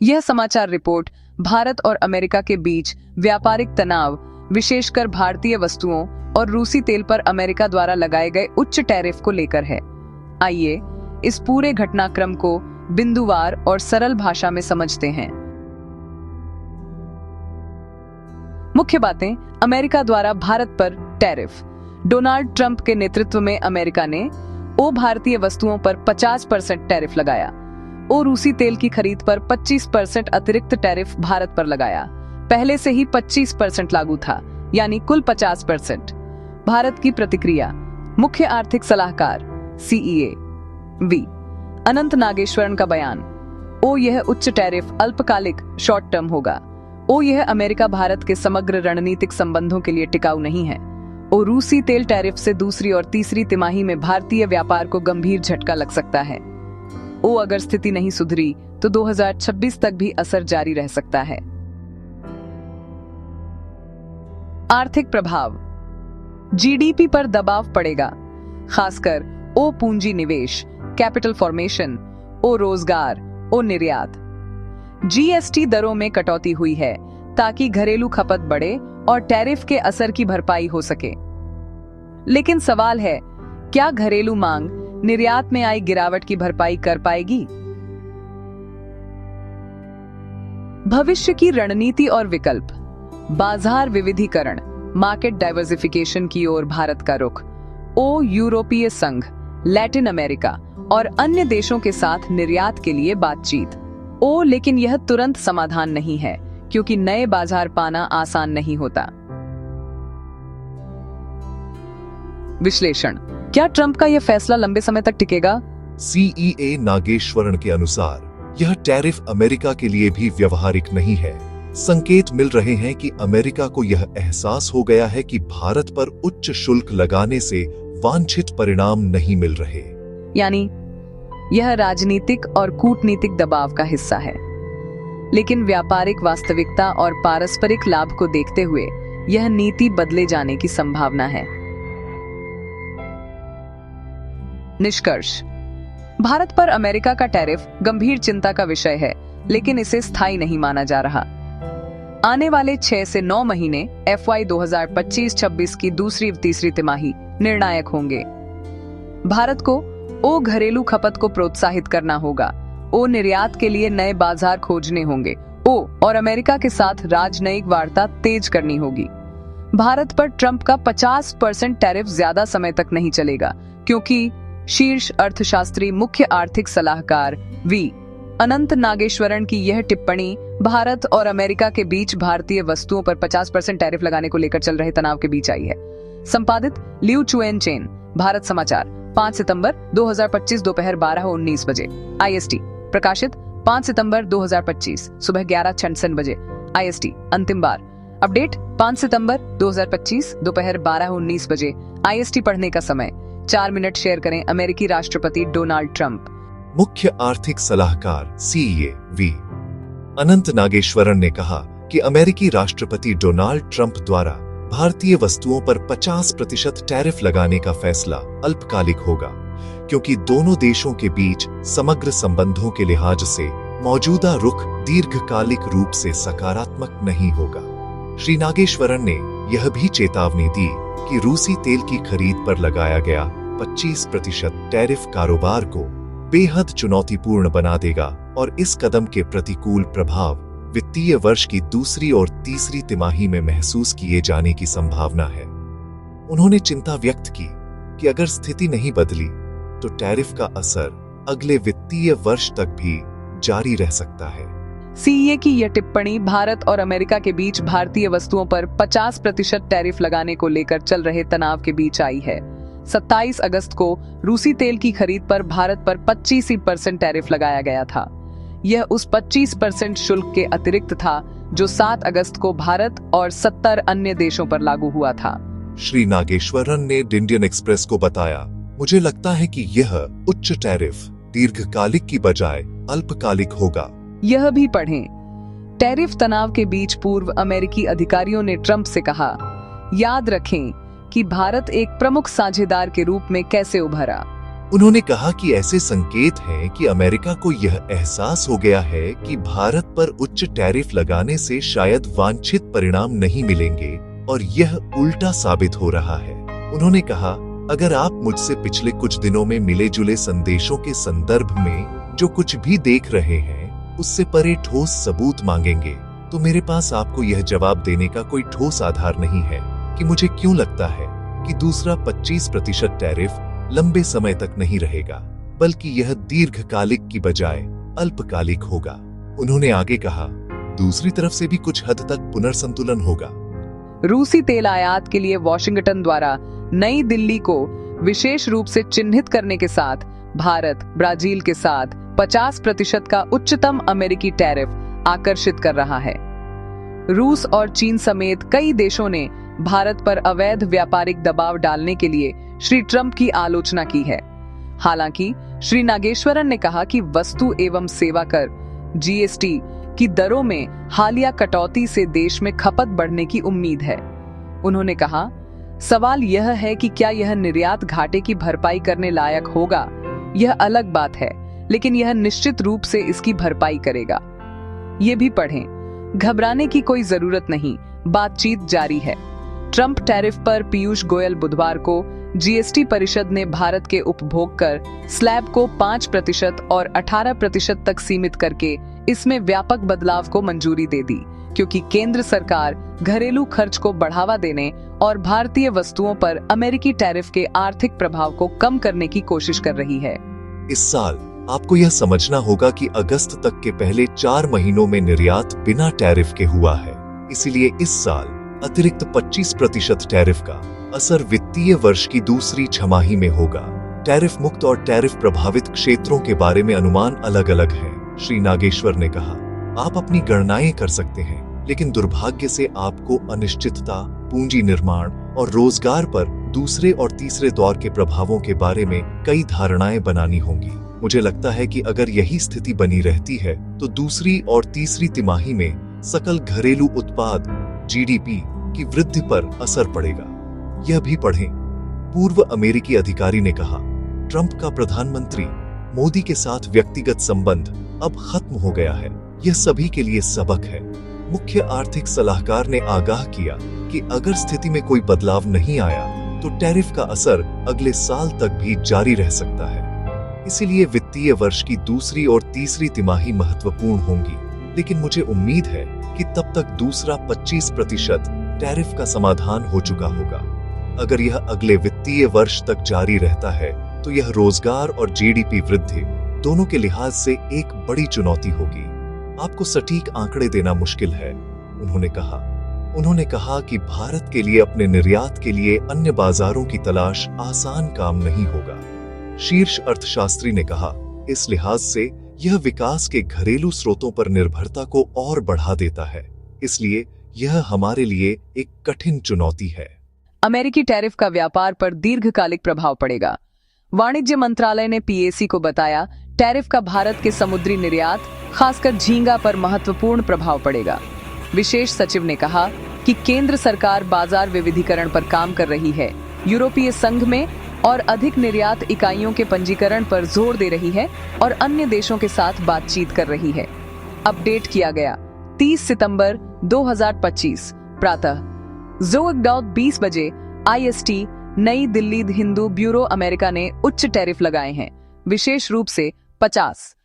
यह समाचार रिपोर्ट भारत और अमेरिका के बीच व्यापारिक तनाव, विशेषकर भारतीय वस्तुओं और रूसी तेल पर अमेरिका द्वारा लगाए गए उच्च टैरिफ को लेकर है। आइए इस पूरे घटनाक्रम को बिंदुवार और सरल भाषा में समझते हैं। मुख्य बातें। अमेरिका द्वारा भारत पर टैरिफ। डोनाल्ड ट्रंप के नेतृत्व में अमेरिका ने भारतीय वस्तुओं पर 50% टैरिफ लगाया। रूसी तेल की खरीद पर 25% अतिरिक्त टैरिफ भारत पर लगाया। पहले से ही 25% लागू था, यानी कुल 50%। भारत की प्रतिक्रिया। मुख्य आर्थिक सलाहकार CEA वी अनंत नागेश्वरन का बयान। यह उच्च टैरिफ अल्पकालिक शॉर्ट टर्म होगा। यह अमेरिका भारत के समग्र रणनीतिक संबंधों के लिए टिकाऊ नहीं है। रूसी तेल टैरिफ से दूसरी और तीसरी तिमाही में भारतीय व्यापार को गंभीर झटका लग सकता है। अगर स्थिति नहीं सुधरी तो 2026 तक भी असर जारी रह सकता है। आर्थिक प्रभाव। GDP पर दबाव पड़ेगा, खासकर पूंजी निवेश, कैपिटल फॉर्मेशन, रोजगार, निर्यात। GST दरों में कटौती हुई है ताकि घरेलू खपत बढ़े और टैरिफ के असर की भरपाई हो सके। लेकिन सवाल है, क्या घरेलू मांग निर्यात में आई गिरावट की भरपाई कर पाएगी? भविष्य की रणनीति और विकल्प। बाजार विविधीकरण, मार्केट डाइवर्सिफिकेशन की ओर भारत का रुख। यूरोपीय संघ, लैटिन अमेरिका और अन्य देशों के साथ निर्यात के लिए बातचीत। लेकिन यह तुरंत समाधान नहीं है, क्योंकि नए बाजार पाना आसान नहीं होता। विश्लेषण। क्या ट्रंप का यह फैसला लंबे समय तक टिकेगा? CEA नागेश्वरन के अनुसार यह टैरिफ अमेरिका के लिए भी व्यवहारिक नहीं है। संकेत मिल रहे हैं कि अमेरिका को यह एहसास हो गया है कि भारत पर उच्च शुल्क लगाने से वांछित परिणाम नहीं मिल रहे। यानी यह राजनीतिक और कूटनीतिक दबाव का हिस्सा है। लेकिन व्यापारिक वास्तविकता और पारस्परिक लाभ को देखते हुए यह नीति बदले जाने की संभावना है। निष्कर्ष। भारत पर अमेरिका का टैरिफ गंभीर चिंता का विषय है, लेकिन इसे स्थायी नहीं माना जा रहा। आने वाले 6 से 9 महीने FY 2025-26 की दूसरी तीसरी तिमाही निर्णायक होंगे। भारत को घरेलू खपत को प्रोत्साहित करना होगा। निर्यात के लिए नए बाजार खोजने होंगे। और अमेरिका के साथ राजनयिक वार्ता तेज करनी होगी। भारत पर ट्रंप का 50% टैरिफ ज्यादा समय तक नहीं चलेगा, क्योंकि शीर्ष अर्थशास्त्री मुख्य आर्थिक सलाहकार वी अनंत नागेश्वरन की यह टिप्पणी भारत और अमेरिका के बीच भारतीय वस्तुओं पर 50% टैरिफ लगाने को लेकर चल रहे तनाव के बीच आई है। संपादित लियू चुएन चेन, भारत समाचार, 5 सितंबर 2025 दोपहर 12:19 बजे IST। प्रकाशित 5 सितंबर 2025 सुबह 11:56 बजे IST। अंतिम बार अपडेट 5 सितंबर 2025 दोपहर 12:19 बजे IST। पढ़ने का समय 4 मिनट। शेयर करें। अमेरिकी राष्ट्रपति डोनाल्ड ट्रंप। मुख्य आर्थिक सलाहकार CEA वी अनंत नागेश्वरन ने कहा कि अमेरिकी राष्ट्रपति डोनाल्ड ट्रंप द्वारा भारतीय वस्तुओं पर 50% टैरिफ लगाने का फैसला अल्पकालिक होगा, क्योंकि दोनों देशों के बीच समग्र संबंधों के लिहाज से मौजूदा रुख दीर्घकालिक रूप से सकारात्मक नहीं होगा। श्री नागेश्वरन ने यह भी चेतावनी दी कि रूसी तेल की खरीद पर लगाया गया 25% टैरिफ कारोबार को बेहद चुनौतीपूर्ण बना देगा और इस कदम के प्रतिकूल प्रभाव वित्तीय वर्ष की दूसरी और तीसरी तिमाही में महसूस किए जाने की संभावना है। उन्होंने चिंता व्यक्त की कि अगर स्थिति नहीं बदली तो टैरिफ का असर अगले वित्तीय वर्ष तक भी जारी रह सकता है। CEA की यह टिप्पणी भारत और अमेरिका के बीच भारतीय वस्तुओं पर 50% टैरिफ लगाने को लेकर चल रहे तनाव के बीच आई है। 27 अगस्त को रूसी तेल की खरीद पर भारत पर 25% टैरिफ लगाया गया था। यह उस 25% शुल्क के अतिरिक्त था जो 7 अगस्त को भारत और 70 अन्य देशों पर लागू हुआ था। श्री नागेश्वरन ने इंडियन एक्सप्रेस को बताया, मुझे लगता है कि यह उच्च टैरिफ दीर्घकालिक की बजाय अल्पकालिक होगा। यह भी पढ़ें। टैरिफ तनाव के बीच पूर्व अमेरिकी अधिकारियों ने ट्रंप से कहा, याद रखें कि भारत एक प्रमुख साझेदार के रूप में कैसे उभरा। उन्होंने कहा कि ऐसे संकेत हैं कि अमेरिका को यह एहसास हो गया है कि भारत पर उच्च टैरिफ लगाने से शायद वांछित परिणाम नहीं मिलेंगे और यह उल्टा साबित हो रहा है। उन्होंने कहा, अगर आप मुझसे पिछले कुछ दिनों में मिले जुले संदेशों के संदर्भ में जो कुछ भी देख रहे हैं उससे परे ठोस सबूत मांगेंगे तो मेरे पास आपको यह जवाब देने का कोई ठोस आधार नहीं है कि मुझे क्यों लगता है कि दूसरा 25% टैरिफ लंबे समय तक नहीं रहेगा, बल्कि यह दीर्घकालिक की बजाय अल्पकालिक होगा। उन्होंने आगे कहा, दूसरी तरफ से भी कुछ हद तक पुनर्संतुलन होगा। रूसी तेल आयात के लिए वॉशिंगटन द्वारा नई दिल्ली को विशेष रूप से चिन्हित करने के साथ भारत ब्राजील के साथ 50% का उच्चतम अमेरिकी टैरिफ आकर्षित कर रहा है। रूस और चीन समेत कई देशों ने भारत पर अवैध व्यापारिक दबाव डालने के लिए श्री ट्रंप की आलोचना की है। हालांकि श्री नागेश्वरन ने कहा कि वस्तु एवं सेवा कर जीएसटी की दरों में हालिया कटौती से देश में खपत बढ़ने की उम्मीद है। उन्होंने कहा, सवाल यह है कि क्या यह निर्यात घाटे की भरपाई करने लायक होगा। यह अलग बात है, लेकिन यह निश्चित रूप से इसकी भरपाई करेगा। ये भी पढ़ें, घबराने की कोई जरूरत नहीं, बातचीत जारी है। ट्रंप टैरिफ पर पीयूष गोयल बुधवार को जीएसटी परिषद ने भारत के उपभोग कर स्लैब को 5% और 18% तक सीमित करके इसमें व्यापक बदलाव को मंजूरी दे दी, क्योंकि केंद्र सरकार घरेलू खर्च को बढ़ावा देने और भारतीय वस्तुओं पर अमेरिकी टैरिफ के आर्थिक प्रभाव को कम करने की कोशिश कर रही है। इस साल आपको यह समझना होगा कि अगस्त तक के पहले 4 महीनों में निर्यात बिना टैरिफ के हुआ है। इसीलिए इस साल अतिरिक्त 25% टैरिफ का असर वित्तीय वर्ष की दूसरी छमाही में होगा। टैरिफ मुक्त और टैरिफ प्रभावित क्षेत्रों के बारे में अनुमान अलग अलग हैं। श्री नागेश्वर ने कहा, आप अपनी गणनाएं कर सकते हैं, लेकिन दुर्भाग्य से आपको अनिश्चितता, पूंजी निर्माण और रोजगार पर दूसरे और तीसरे दौर के प्रभावों के बारे में कई धारणाएं बनानी होंगी। मुझे लगता है कि अगर यही स्थिति बनी रहती है तो दूसरी और तीसरी तिमाही में सकल घरेलू उत्पाद जीडीपी की वृद्धि पर असर पड़ेगा। यह भी पढ़ें, पूर्व अमेरिकी अधिकारी ने कहा, ट्रंप का प्रधानमंत्री मोदी के साथ व्यक्तिगत संबंध अब खत्म हो गया है। यह सभी के लिए सबक है। मुख्य आर्थिक सलाहकार ने आगाह किया कि अगर स्थिति में कोई बदलाव नहीं आया तो टैरिफ का असर अगले साल तक भी जारी रह सकता है। इसीलिए वित्तीय वर्ष की दूसरी और तीसरी तिमाही महत्वपूर्ण होंगी, लेकिन मुझे उम्मीद है कि तब तक दूसरा 25% टैरिफ का समाधान हो चुका होगा। अगर यह अगले वित्तीय वर्ष तक जारी रहता है तो यह रोजगार और जीडीपी वृद्धि दोनों के लिहाज से एक बड़ी चुनौती होगी। आपको सटीक आंकड़े देना मुश्किल है, उन्होंने कहा कि भारत के लिए अपने निर्यात के लिए अन्य बाजारों की तलाश आसान काम नहीं होगा। शीर्ष अर्थशास्त्री ने कहा, इस लिहाज से यह विकास के घरेलू स्रोतों पर निर्भरता को और बढ़ा देता है। इसलिए यह हमारे लिए एक कठिन चुनौती है। अमेरिकी टैरिफ का व्यापार पर दीर्घकालिक प्रभाव पड़ेगा। वाणिज्य मंत्रालय ने पीएसी को बताया, टैरिफ का भारत के समुद्री निर्यात, खासकर झींगा पर महत्वपूर्ण प्रभाव पड़ेगा। विशेष सचिव ने कहा कि केंद्र सरकार बाजार विविधीकरण पर काम कर रही है, यूरोपीय संघ में और अधिक निर्यात इकाइयों के पंजीकरण पर जोर दे रही है और अन्य देशों के साथ बातचीत कर रही है। अपडेट किया गया 30 सितंबर 2025 प्रातः 20 बजे IST नई दिल्ली हिंदू ब्यूरो अमेरिका ने उच्च टैरिफ लगाए हैं, विशेष रूप से 50